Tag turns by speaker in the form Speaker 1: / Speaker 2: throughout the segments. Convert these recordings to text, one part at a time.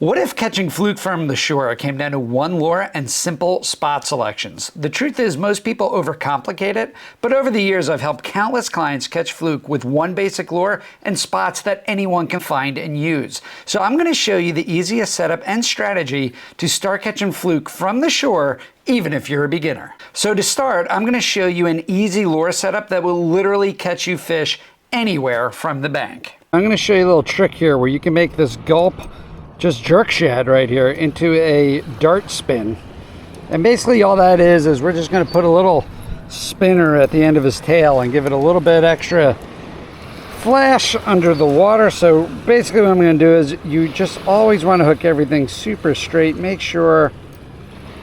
Speaker 1: What if catching fluke from the shore came down to one lure and simple spot selections? The truth is most people overcomplicate it, but over the years I've helped countless clients catch fluke with one basic lure and spots that anyone can find and use. So I'm going to show you the easiest setup and strategy to start catching fluke from the shore, even if you're a beginner. So to start, I'm going to show you an easy lure setup that will literally catch you fish anywhere from the bank. I'm going to show you a little trick here where you can make this gulp just jerk shad right here into a dart spin. And basically all that is we're just going to put a little spinner at the end of his tail and give it a little bit extra flash under the water. So basically what I'm going to do is you just always want to hook everything super straight. Make sure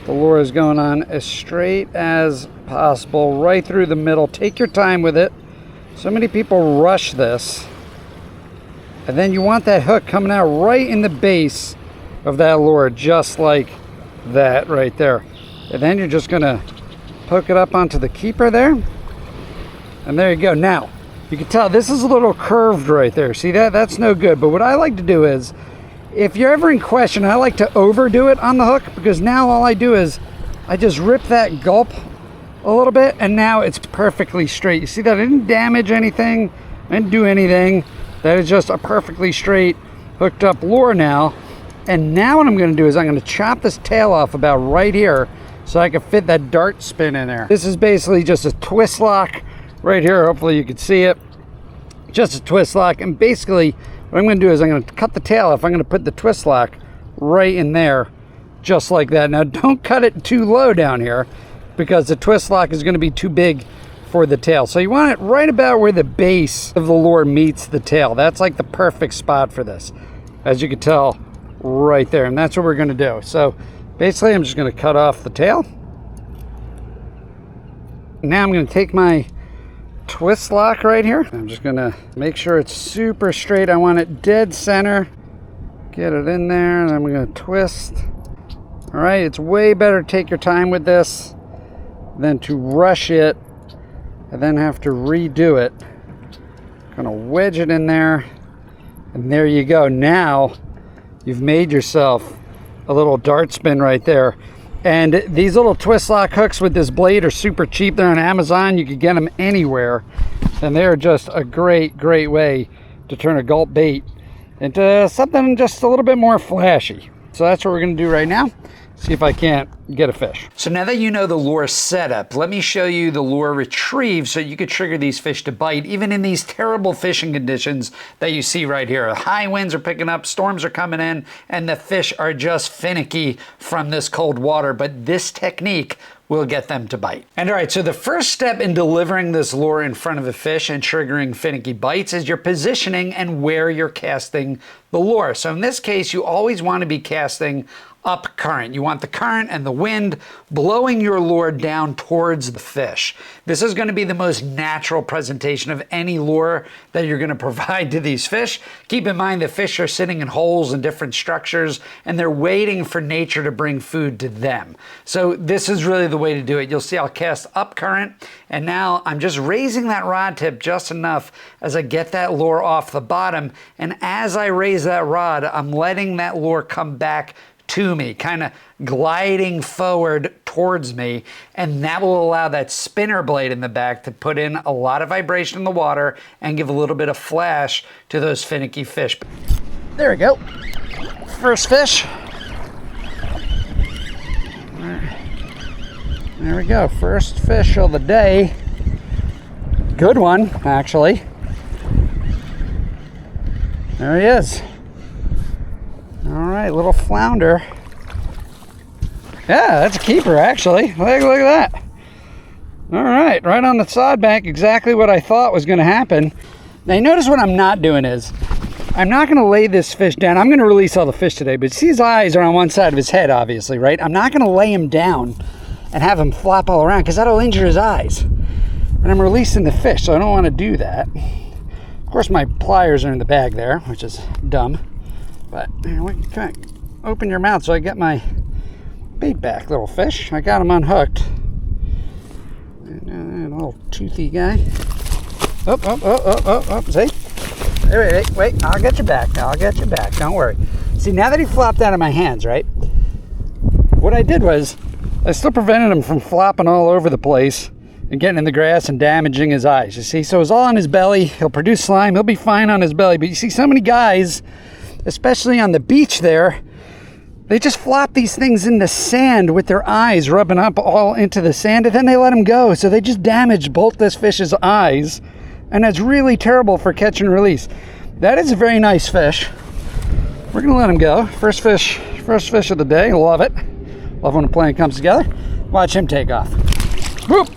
Speaker 1: the lure is going on as straight as possible, right through the middle. Take your time with it. So many people rush this. And then you want that hook coming out right in the base of that lure, just like that right there. And then you're just gonna hook it up onto the keeper there. And there you go. Now, you can tell this is a little curved right there. See that? That's no good. But what I like to do is, if you're ever in question, I like to overdo it on the hook, because now all I do is I just rip that gulp a little bit, and now it's perfectly straight. You see that? I didn't damage anything. I didn't do anything. That is just a perfectly straight hooked up lure now. And now what I'm going to do is I'm going to chop this tail off about right here so I can fit that dart spin in there. This is basically just a twist lock right here. Hopefully you can see it. Just a twist lock. And basically what I'm going to do is I'm going to cut the tail off. I'm going to put the twist lock right in there just like that. Now don't cut it too low down here because the twist lock is going to be too big for the tail. So you want it right about where the base of the lure meets the tail. That's like the perfect spot for this, as you can tell right there. And that's what we're going to do. So basically I'm just going to cut off the tail. Now I'm going to take my twist lock right here. I'm just going to make sure it's super straight. I want it dead center. Get it in there, and then we're going to twist. All right, it's way better to take your time with this than to rush it and then have to redo it. Gonna wedge it in there, and there you go. Now you've made yourself a little dart spin right there. And these little twist lock hooks with this blade are super cheap. They're on Amazon. You can get them anywhere, and they're just a great way to turn a gulp bait into something just a little bit more flashy. So that's what we're gonna do right now. See if I can't get a fish. So now that you know the lure setup, let me show you the lure retrieve so you could trigger these fish to bite, even in these terrible fishing conditions that you see right here. High winds are picking up, storms are coming in, and the fish are just finicky from this cold water, but this technique will get them to bite. And all right, so the first step in delivering this lure in front of a fish and triggering finicky bites is your positioning and where you're casting the lure. So in this case, you always want to be casting up current. You want the current and the wind blowing your lure down towards the fish. This is going to be the most natural presentation of any lure that you're going to provide to these fish. Keep in mind the fish are sitting in holes and different structures, and they're waiting for nature to bring food to them. So this is really the way to do it. You'll see I'll cast up current, and now I'm just raising that rod tip just enough as I get that lure off the bottom. And as I raise that rod, I'm letting that lure come back to me, kind of gliding forward towards me, and that will allow that spinner blade in the back to put in a lot of vibration in the water and give a little bit of flash to those finicky fish. There we go. First fish. There we go. First fish of the day. Good one, actually. There he is. All right, little flounder. Yeah, that's a keeper, actually. Look at that. All right, right on the sod bank, exactly what I thought was going to happen. Now, you notice what I'm not doing is, I'm not going to lay this fish down. I'm going to release all the fish today, but see his eyes are on one side of his head, obviously, right? I'm not going to lay him down and have him flop all around, because that'll injure his eyes. And I'm releasing the fish, so I don't want to do that. Of course, my pliers are in the bag there, which is dumb. But kind of open your mouth so I get my bait back, little fish. I got him unhooked. And a little toothy guy. Oh, see? Wait, I'll get you back. I'll get you back. Don't worry. See, now that he flopped out of my hands, right? What I did was, I still prevented him from flopping all over the place and getting in the grass and damaging his eyes, you see? So it's all on his belly. He'll produce slime. He'll be fine on his belly. But you see, so many guys, especially on the beach there, they just flop these things in the sand with their eyes rubbing up all into the sand, and then they let them go. So they just damage both this fish's eyes, and that's really terrible for catch and release. That is a very nice fish. We're gonna let him go. First fish of the day. Love it. Love when a plan comes together. Watch him take off. Whoop!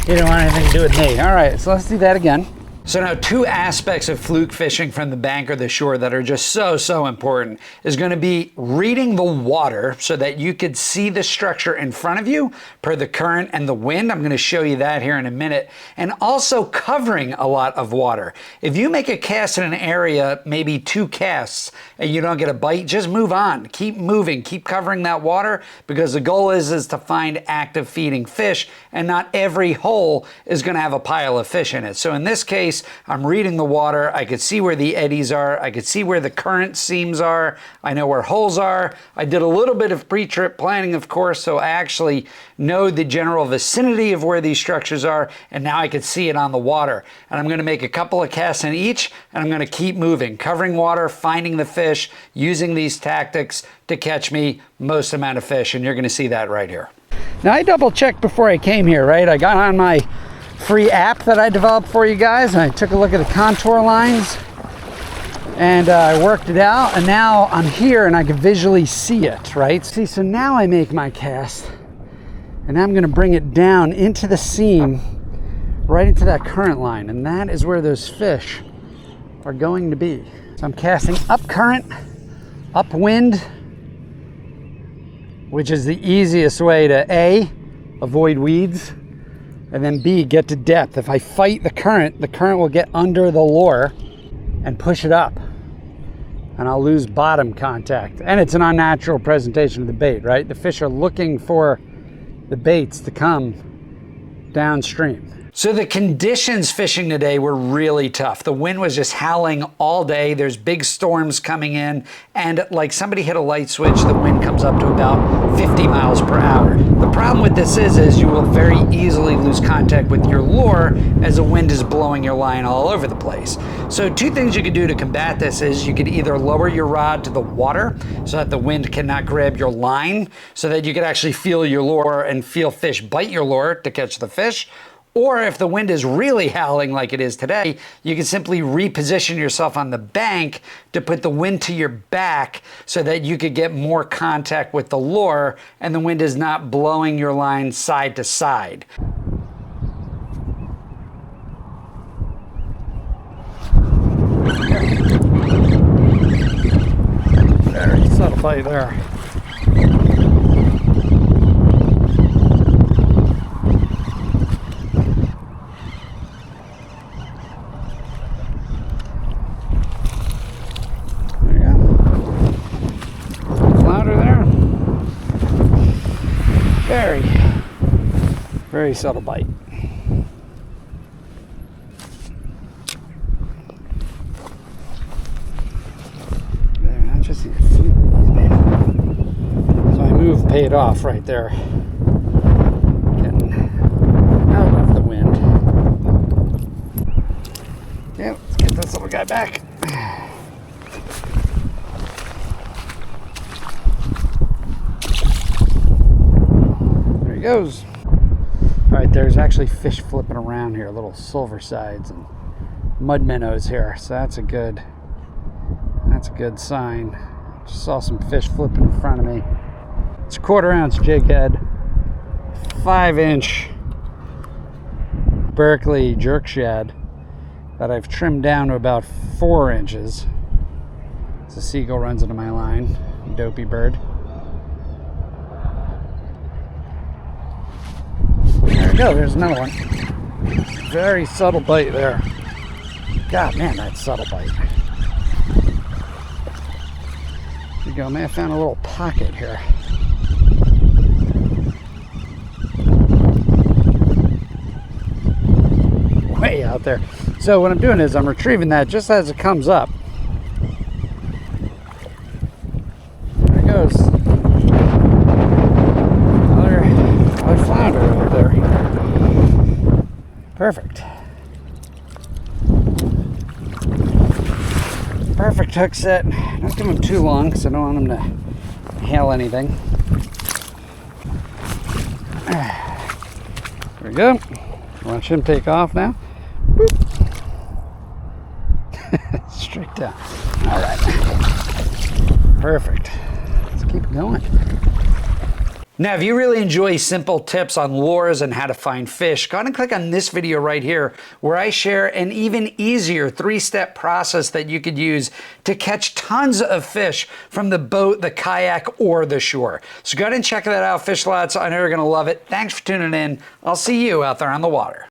Speaker 1: He didn't want anything to do with me. All right, so let's do that again. So now, two aspects of fluke fishing from the bank or the shore that are just so important is going to be reading the water so that you could see the structure in front of you per the current and the wind. I'm going to show you that here in a minute. And also covering a lot of water. If you make a cast in an area, maybe 2 casts, and you don't get a bite, just move on. Keep moving. Keep covering that water, because the goal is to find active feeding fish, and not every hole is going to have a pile of fish in it. So in this case, I'm reading the water. I could see where the eddies are. I could see where the current seams are. I know where holes are. I did a little bit of pre-trip planning, of course, so I actually know the general vicinity of where these structures are, and now I could see it on the water. And I'm going to make a couple of casts in each, and I'm going to keep moving, covering water, finding the fish, using these tactics to catch me most amount of fish, and you're going to see that right here. Now, I double checked before I came here, right? I got on my free app that I developed for you guys, and I took a look at the contour lines, and I worked it out, and now I'm here and I can visually see it, right? See, so now I make my cast, and I'm going to bring it down into the seam, right into that current line, and that is where those fish are going to be. So I'm casting up current, upwind, which is the easiest way to A, avoid weeds, and then B, get to depth. If I fight the current will get under the lure and push it up, and I'll lose bottom contact. And it's an unnatural presentation of the bait, right? The fish are looking for the baits to come downstream. So the conditions fishing today were really tough. The wind was just howling all day. There's big storms coming in, and like somebody hit a light switch, the wind comes up to about 50 miles per hour. The problem with this is you will very easily lose contact with your lure as the wind is blowing your line all over the place. So 2 things you could do to combat this is you could either lower your rod to the water so that the wind cannot grab your line, so that you could actually feel your lure and feel fish bite your lure to catch the fish. Or if the wind is really howling like it is today, you can simply reposition yourself on the bank to put the wind to your back so that you could get more contact with the lure and the wind is not blowing your line side to side. Very subtle bite there. Very subtle bite. There, I just see a few of these, man. So my move paid off right there. Getting out of the wind. Yeah, let's get this little guy back. There he goes. All right, there's actually fish flipping around here, little silver sides and mud minnows here, so that's a good sign. Just saw some fish flipping in front of me. It's a 1/4 ounce jig head, 5-inch Berkley jerk shad that I've trimmed down to about 4 inches. It's a seagull runs into my line, dopey bird. There we go, there's another one. Very subtle bite there. God, man, that's subtle bite. There you go, man, I found a little pocket here. Way out there. So what I'm doing is I'm retrieving that just as it comes up. goes. Another flounder up there. Perfect. Perfect hook set. Don't give him too long because I don't want him to hail anything. There we go. Watch him take off now. Straight down. All right. Perfect. Let's keep going. Now, if you really enjoy simple tips on lures and how to find fish, go ahead and click on this video right here where I share an even easier 3-step process that you could use to catch tons of fish from the boat, the kayak, or the shore. So go ahead and check that out, Fishalots. I know you're going to love it. Thanks for tuning in. I'll see you out there on the water.